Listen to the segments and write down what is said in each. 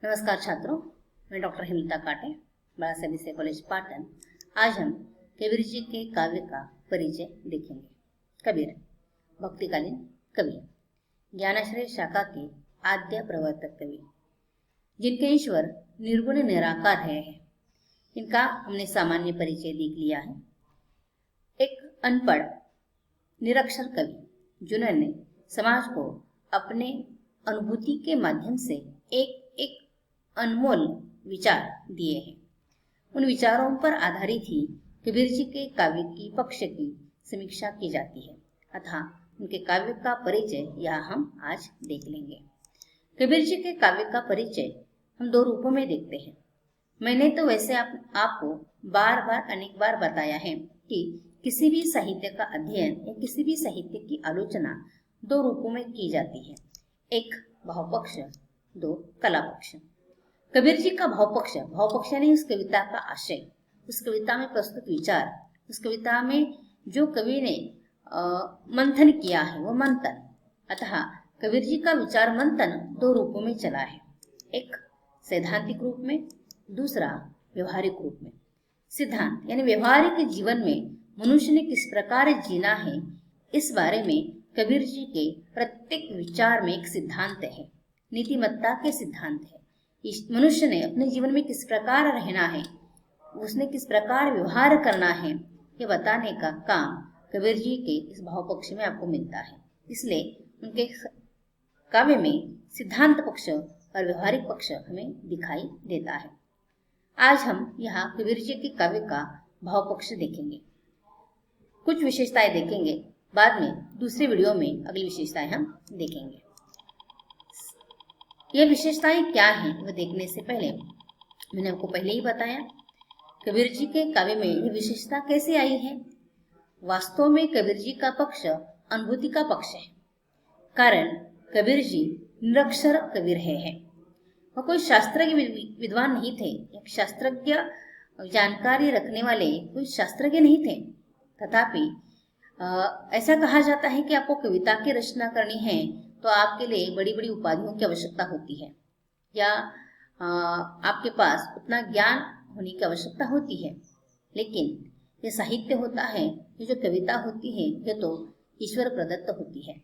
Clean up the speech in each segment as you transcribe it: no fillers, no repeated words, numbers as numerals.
नमस्कार छात्रों, मैं डॉक्टर हेमलता काटे, बड़ा सैनिक कॉलेज पाटन। आज हम कबीर जी के काव्य का परिचय देखेंगे। कबीर भक्तिकालीन कवि, ज्ञानाश्रय शाखा के आद्य प्रवर्तक कवि, जिनके ईश्वर निर्गुण निराकार है। इनका हमने सामान्य परिचय देख लिया है। एक अनपढ़ निरक्षर कवि जिन्होंने समाज को अपने अनुभूति के माध्यम से एक एक अनमोल विचार दिए हैं। उन विचारों पर आधारित ही कबीर जी के काव्य की पक्ष की समीक्षा की जाती है, अतः उनके काव्य का परिचय यह हम आज देख लेंगे। कबीर जी के काव्य का परिचय हम दो रूपों में देखते हैं। मैंने तो वैसे आपको बार बार अनेक बार बताया है कि किसी भी साहित्य का अध्ययन या किसी भी साहित्य की आलोचना दो रूपों में की जाती है, एक भावपक्ष, दो कला पक्ष। कबीर जी का भावपक्ष यानी उस कविता का आशय, उस कविता में प्रस्तुत विचार, उस कविता में जो कवि ने मंथन किया है वो मंथन। अतः कबीर जी का विचार मंथन दो रूपों में चला है, एक सैद्धांतिक रूप में, दूसरा व्यवहारिक रूप में। सिद्धांत यानी व्यवहारिक जीवन में मनुष्य ने किस प्रकार जीना है, इस बारे में कबीर जी के प्रत्येक विचार में एक सिद्धांत है, नीतिमत्ता के सिद्धांत है। मनुष्य ने अपने जीवन में किस प्रकार रहना है, उसने किस प्रकार व्यवहार करना है, ये बताने का काम कबीर जी के इस भाव पक्ष में आपको मिलता है। इसलिए उनके काव्य में सिद्धांत पक्ष और व्यवहारिक पक्ष हमें दिखाई देता है। आज हम यहाँ कबीर जी के काव्य का भाव पक्ष देखेंगे, कुछ विशेषताएं देखेंगे, बाद में दूसरे वीडियो में अगली विशेषताएं हम देखेंगे। ये विशेषताएं क्या हैं वह देखने से पहले मैंने आपको पहले ही बताया कबीर जी के काव्य में ये विशेषता कैसे आई है। वास्तव में कबीर जी का पक्ष अनुभूति का पक्ष है, कारण कबीर जी निरक्षर कबीर है। वह कोई शास्त्रज्ञ विद्वान नहीं थे, एक शास्त्रज्ञ जानकारी रखने वाले कोई शास्त्रज्ञ नहीं थे। तथापि ऐसा कहा जाता है कि आपको कविता की रचना करनी है तो आपके लिए बड़ी बड़ी उपाधियों की आवश्यकता होती है, या आपके पास उतना ज्ञान होने की आवश्यकता होती है। लेकिन ये साहित्य होता है, ये जो कविता होती है, ये तो ईश्वर प्रदत्त होती है,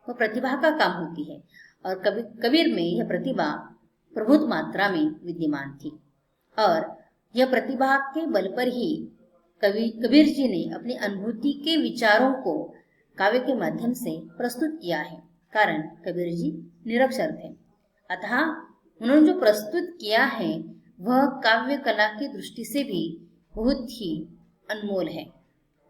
वो प्रतिभा का काम होती है। और कबीर में यह प्रतिभा प्रभुत मात्रा में विद्यमान थी, और यह प्रतिभा के बल पर ही कबीर जी ने अपनी अनुभूति के विचारों को काव्य के माध्यम से प्रस्तुत किया है, कारण कबीर जी निरक्षर थे। अतः उन्होंने जो प्रस्तुत किया है वह काव्य कला की दृष्टि से भी बहुत ही अनमोल है।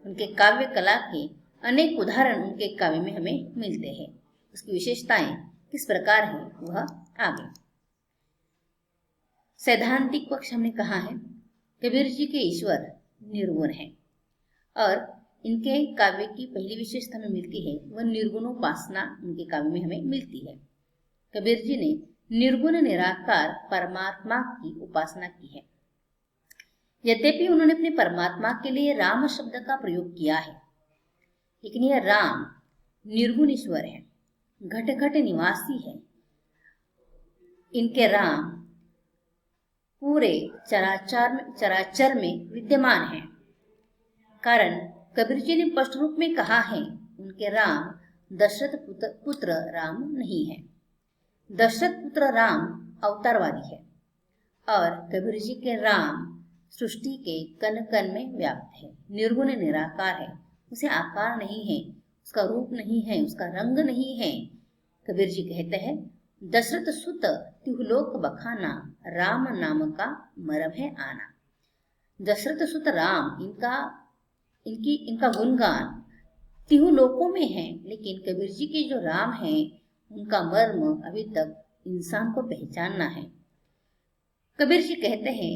उनके काव्य कला के अनेक उदाहरण उनके काव्य में हमें मिलते हैं। उसकी विशेषताएं किस प्रकार है वह आगे। सैद्धांतिक पक्ष हमने कहा है, कबीर जी के ईश्वर निर्गुण है, और इनके काव्य की पहली विशेषता हमें मिलती है वह निर्गुणोपासना उनके काव्य में हमें मिलती है। कबीर जी ने निर्गुण निराकार परमात्मा की उपासना की है। यद्यपि उन्होंने अपने परमात्मा के लिए राम शब्द का प्रयोग किया है, लेकिन यह राम निर्गुण ईश्वर है, घट घट निवासी है। इनके राम पूरे चराचर में विद्यमान है, कारण कबीर जी ने स्पष्ट रूप में कहा है उनके राम दशरथ पुत्र राम नहीं है। दशरथ पुत्र राम अवतारवादी है, और कबीर जी के राम सृष्टि के कण कण में व्याप्त है, निर्गुण निराकार है, उसे आकार नहीं है, उसका रूप नहीं है, उसका रंग नहीं है। कबीर जी कहते हैं, दशरथ सुत तिहुलोक बखाना, राम नाम का मरम है आना। दशरथ सुत राम इनका गुणगान तिहु लोकों में है, लेकिन कबीर जी के जो राम हैं उनका मर्म अभी तक इंसान को पहचानना है। कबीर जी कहते हैं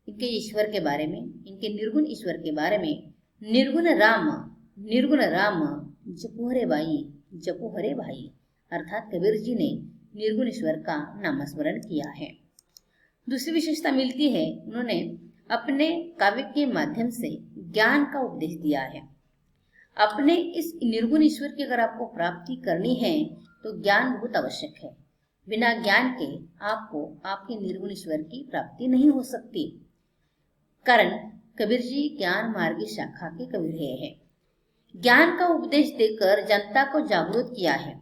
इनके ईश्वर के बारे में, इनके निर्गुण ईश्वर के बारे में, निर्गुण राम जपो हरे भाई, अर्थात कबीर जी ने निर्गुण ईश्वर का नामस्मरण किया है। दूसरी विशेषता मिलती है, उन्होंने अपने काव्य के माध्यम से ज्ञान का उपदेश दिया है। अपने इस निर्गुण ईश्वर की अगर आपको प्राप्ति करनी है तो ज्ञान बहुत आवश्यक है। बिना ज्ञान के आपको आपके निर्गुण ईश्वर की प्राप्ति नहीं हो सकती। कारण कबीर जी ज्ञान मार्गी शाखा के कवि रहे हैं। ज्ञान का उपदेश देकर जनता को जागरूक किया है।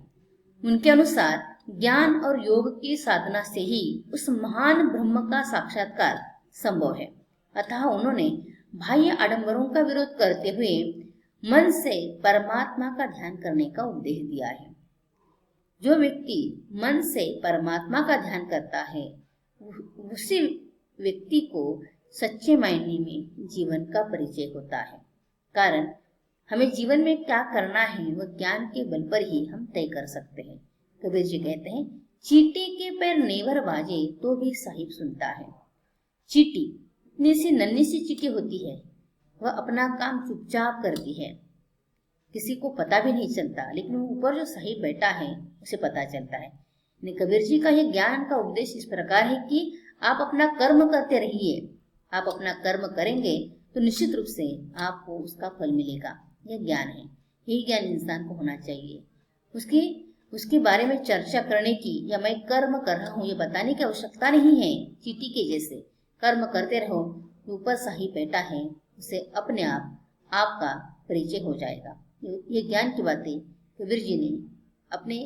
उनके अनुसार ज्ञान और योग की साधना से ही उस महान ब्रह्म का साक्षात्कार संभव है। अतः उन्होंने बाह्य आडंबरों का विरोध करते हुए मन से परमात्मा का ध्यान करने का उपदेश दिया है। जो व्यक्ति मन से परमात्मा का ध्यान करता है उसी व्यक्ति को सच्चे मायने में जीवन का परिचय होता है। कारण हमें जीवन में क्या करना है वह ज्ञान के बल पर ही हम तय कर सकते हैं। कबीर जी कहते हैं, चींटी के पैर नेवर बाजे तो भी साहिब सुनता है। चींटी इतनी सी नन्ही सी चींटी होती है, वह अपना काम चुपचाप करती है, किसी को पता भी नहीं चलता, लेकिन ऊपर जो साहिब बैठा है उसे पता चलता है। कबीर जी का यह ज्ञान का उपदेश इस प्रकार है कि आप अपना कर्म करते रहिए। आप अपना कर्म करेंगे तो निश्चित रूप से आपको उसका फल मिलेगा। यह ज्ञान है, यही ज्ञान इंसान को होना चाहिए। उसके बारे में चर्चा करने की या मैं कर्म कर रहा हूँ ये बताने की आवश्यकता नहीं है। चींटी के जैसे कर्म करते रहो, ऊपर साहिब बैठा है, उसे अपने आप आपका परिचय हो जाएगा। ये ज्ञान की बातें कबीर जी ने अपने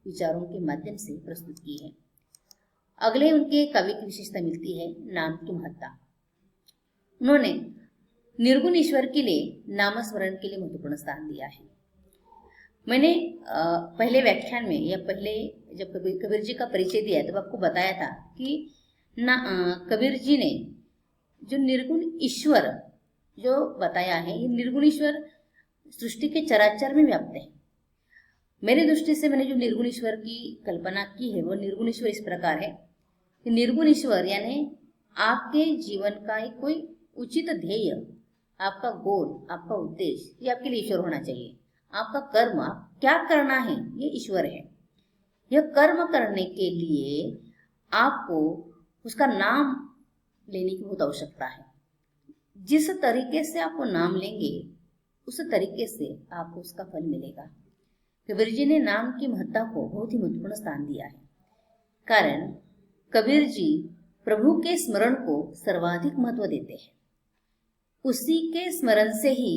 विचारों के माध्यम से प्रस्तुत की है। अगले उनके काव्य की विशेषता मिलती है नाम की महत्ता। उन्होंने निर्गुण ईश्वर के लिए नामस्मरण के लिए महत्वपूर्ण स्थान दिया है। मैंने पहले व्याख्यान में या पहले जब कबीर जी का परिचय दिया तब आपको बताया था कि कबीर जी ने जो निर्गुण ईश्वर जो बताया है, ये निर्गुण ईश्वर सृष्टि के चराचर में व्याप्त है। मेरी दृष्टि से मैंने जो निर्गुण ईश्वर की कल्पना की है वो निर्गुण ईश्वर इस प्रकार है कि निर्गुण ईश्वर यानी आपके जीवन का एक कोई उचित ध्येय, आपका गोल, आपका उद्देश्य, ये आपके लिए ईश्वर होना चाहिए। आपका कर्म, आप क्या करना है, ये ईश्वर है। यह कर्म करने के लिए आपको उसका नाम लेने की बहुत आवश्यकता है। जिस तरीके से आप वो नाम लेंगे उस तरीके से आपको उसका फल मिलेगा। कबीर जी ने नाम की महत्ता को बहुत ही महत्वपूर्ण स्थान दिया है। कारण कबीर जी प्रभु के स्मरण को सर्वाधिक महत्व देते हैं। उसी के स्मरण से ही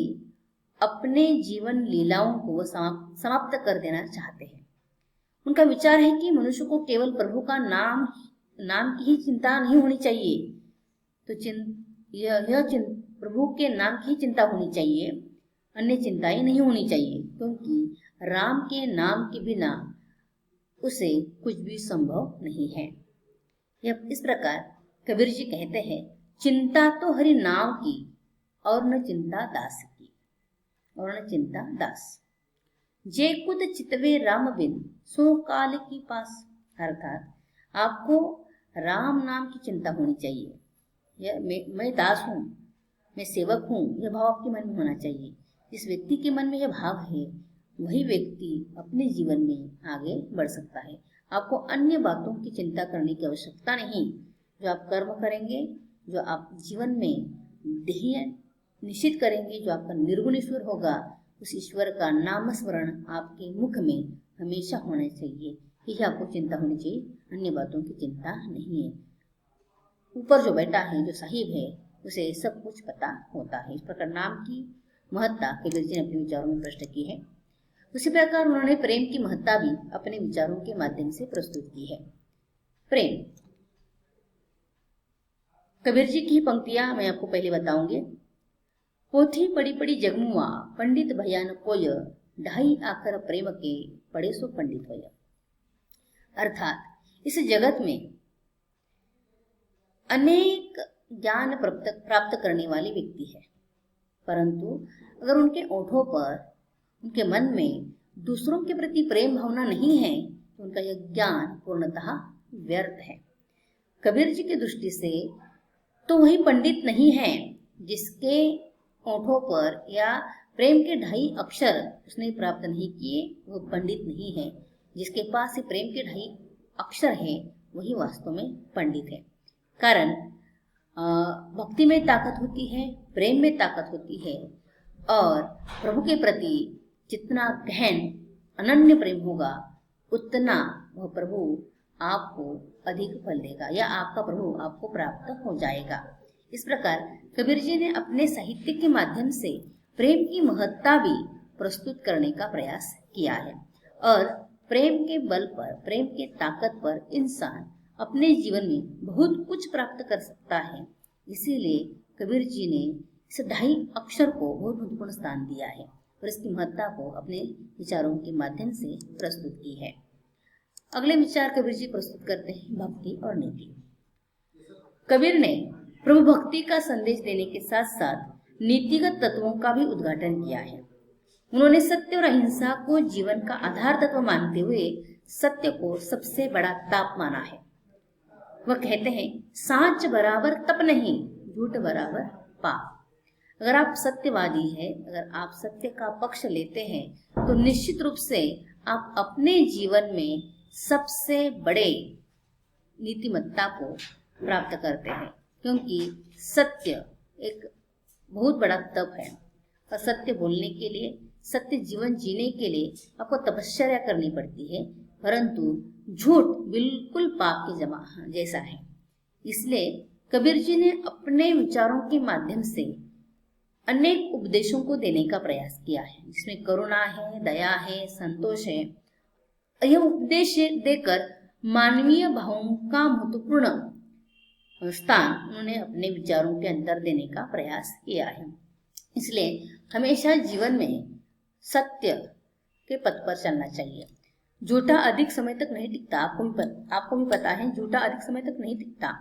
अपने जीवन लीलाओं को समाप्त कर देना चाहते हैं। उनका विचार है कि मनुष्य को केवल प्रभु का नाम की ही चिंता नहीं होनी चाहिए, तो प्रभु के नाम की ही चिंता होनी चाहिए, अन्य चिंताएं नहीं होनी चाहिए, क्योंकि राम के नाम के बिना उसे कुछ भी संभव नहीं है। इस प्रकार कबीर जी कहते हैं, चिंता तो हरि नाम की और न चिंता दास की, और न चिंता दास। जे कुद चितवे राम बिन सो काल की पास। अर्थात आपको राम नाम की चिंता होनी चाहिए। मैं दास हूँ, मैं सेवक हूँ, यह भाव आपके मन में होना चाहिए। जिस व्यक्ति के मन में यह भाव है वही व्यक्ति अपने जीवन में आगे बढ़ सकता है। आपको अन्य बातों की चिंता करने की आवश्यकता नहीं। जो आप कर्म करेंगे, जो आप जीवन में ध्येय निश्चित करेंगे, जो आपका निर्गुण ईश्वर होगा, उस ईश्वर का नाम स्मरण आपके मुख में हमेशा होना चाहिए। यही आपको चिंता होनी चाहिए, अन्य बातों की चिंता नहीं है। ऊपर जो बैठा है, जो साहिब है, उसे सब कुछ पता होता है। इस प्रकार नाम की महत्ता कबीर जी ने अपने विचारों में प्रश्न की है। उसी प्रकार उन्होंने प्रेम की महत्ता भी अपने विचारों के माध्यम से प्रस्तुत की है। प्रेम, कबीर जी की पंक्तियां मैं आपको पहले बताऊंगी। पोथी पड़ी पड़ी जगमुआ पंडित भयान कोय, ढाई आकर प्रेम के पड़े सो पंडित होय। अर्थात इस जगत में अनेक ज्ञान प्राप्त करने वाले व्यक्ति है, परंतु अगर उनके ओठों पर, उनके मन में दूसरों के प्रति प्रेम भावना नहीं है तो उनका यह ज्ञान पूर्णतः व्यर्थ है। कबीर जी की दृष्टि से तो वही पंडित नहीं है जिसके ओठों पर या प्रेम के 2.5 अक्षर उसने प्राप्त नहीं किए, वो पंडित नहीं है। जिसके पास ये प्रेम के 2.5 अक्षर है वही वास्तव में पंडित है। कारण भक्ति में ताकत होती है, प्रेम में ताकत होती है, और प्रभु के प्रति जितना गहन अनन्य प्रेम होगा उतना वह प्रभु आपको अधिक फल देगा या आपका प्रभु आपको प्राप्त हो जाएगा। इस प्रकार कबीर जी ने अपने साहित्य के माध्यम से प्रेम की महत्ता भी प्रस्तुत करने का प्रयास किया है और प्रेम के बल पर, प्रेम के ताकत पर इंसान अपने जीवन में बहुत कुछ प्राप्त कर सकता है। इसीलिए कबीर जी ने इस 2.5 अक्षर को बहुत महत्वपूर्ण स्थान दिया है और इसकी महत्ता को अपने विचारों के माध्यम से प्रस्तुत की है। अगले विचार कबीर जी प्रस्तुत करते हैं भक्ति और नीति। कबीर ने प्रभु भक्ति का संदेश देने के साथ साथ नीतिगत तत्वों का भी उद्घाटन किया है। उन्होंने सत्य और अहिंसा को जीवन का आधार तत्व मानते हुए सत्य को सबसे बड़ा ताप माना है। वह कहते हैं, सांच बराबर तप नहीं, झूठ बराबर पाप। अगर आप सत्यवादी हैं, अगर आप सत्य का पक्ष लेते हैं, तो निश्चित रूप से आप अपने जीवन में सबसे बड़े नीतिमत्ता को प्राप्त करते हैं, क्योंकि सत्य एक बहुत बड़ा तप है और सत्य बोलने के लिए, सत्य जीवन जीने के लिए आपको तपस्या करनी पड़ती है, परंतु झूठ बिल्कुल पाप के जैसा है। इसलिए कबीर जी ने अपने विचारों के माध्यम से अनेक उपदेशों को देने का प्रयास किया है, जिसमें करुणा है, दया है, संतोष है। यह उपदेश देकर मानवीय भावों का महत्वपूर्ण स्थान उन्होंने अपने विचारों के अंदर देने का प्रयास किया है। इसलिए हमेशा जीवन में सत्य के पथ पर चलना चाहिए। झूठा अधिक समय तक नहीं टिकता, आपको भी पता है, झूठा अधिक समय तक नहीं टिकता।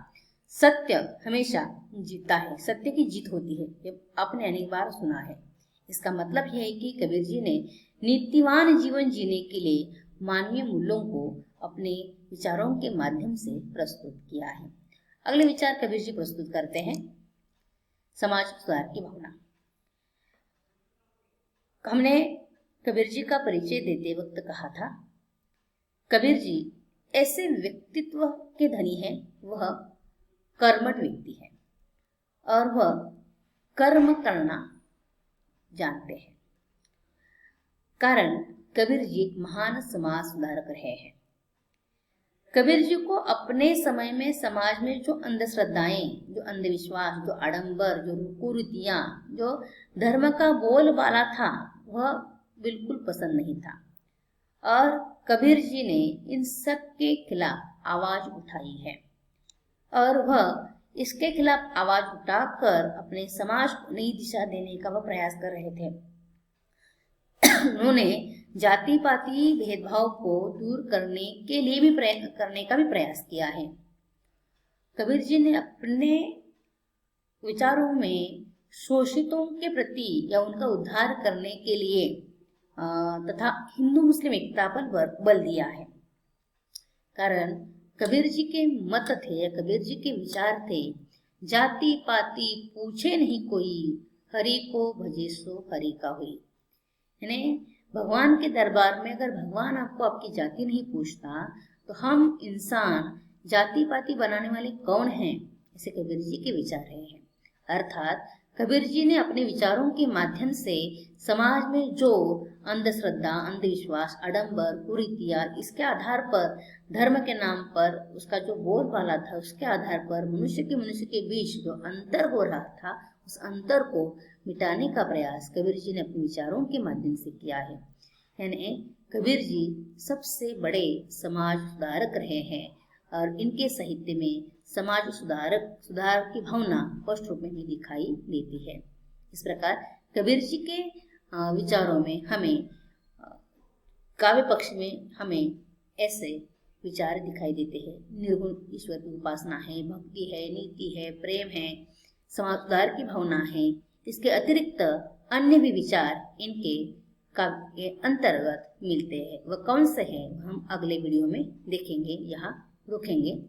सत्य हमेशा जीतता है, सत्य की जीत होती है, ये आपने अनेक बार सुना है। इसका मतलब यह है कि कबीर जी ने नीतिवान जीवन जीने के लिए मानवीय मूल्यों को अपने विचारों के माध्यम से प्रस्तुत किया है। अगले विचार कबीर जी प्रस्तुत करते हैं समाज सुधार की भावना। हमने कबीर जी का परिचय देते वक्त कहा था, कबीर जी ऐसे व्यक्तित्व के धनी हैं, वह कर्मठ व्यक्ति है और वह कर्म करना जानते हैं। कारण कबीर जी एक महान समाज सुधारक रहे हैं। कबीर जी को अपने समय में समाज में जो अंधश्रद्धाएं, जो अंधविश्वास, जो आडंबर, जो कुरीतियां, जो धर्म का बोलबाला था, वह बिल्कुल पसंद नहीं था और कबीर जी ने इन सब के खिलाफ आवाज उठाई है और वह इसके खिलाफ आवाज उठाकर अपने समाज को नई दिशा देने का वह प्रयास कर रहे थे। उन्होंने जाति पाति भेदभाव को दूर करने के लिए भी करने का भी प्रयास किया है। कबीर जी ने अपने विचारों में शोषितों के प्रति या उनका उद्धार करने के लिए तथा हिंदू मुस्लिम एकता पर बल दिया है। कारण कबीर जी के मत थे या कबीर जी के विचार थे, जाति पाति पूछे नहीं कोई, हरि को भजे सो हरि का हुई। यानी भगवान के दरबार में अगर भगवान आपको आपकी जाति नहीं पूछता तो हम इंसान जाति पाति बनाने वाले कौन हैं, ऐसे कबीर जी के विचार रहे हैं। अर्थात कबीर जी ने अपने विचारों के माध्यम से समाज में जो अंधश्रद्धा, अंधविश्वास, आडंबर, कुरीतियां, इसके आधार पर, धर्म के नाम पर उसका जो बोलबाला था, उसके आधार पर मनुष्य के बीच जो अंतर हो रहा था, उस अंतर को मिटाने का प्रयास कबीर जी ने अपने विचारों के माध्यम से किया है। यानी कबीर जी सबसे बड़े समाज सुधारक रहे हैं और इनके साहित्य में समाज सुधार की भावना स्पष्ट रूप में भी दिखाई देती है। इस प्रकार कबीर जी के विचारों में हमें काव्य पक्ष में हमें ऐसे विचार दिखाई देते हैं। निर्गुण ईश्वर की उपासना है, भक्ति है, नीति है, प्रेम है, समाज सुधार की भावना है। इसके अतिरिक्त अन्य भी विचार इनके काव्य के अंतर्गत मिलते हैं। वह कौन से हैं हम अगले वीडियो में देखेंगे। यहाँ रुकेंगे।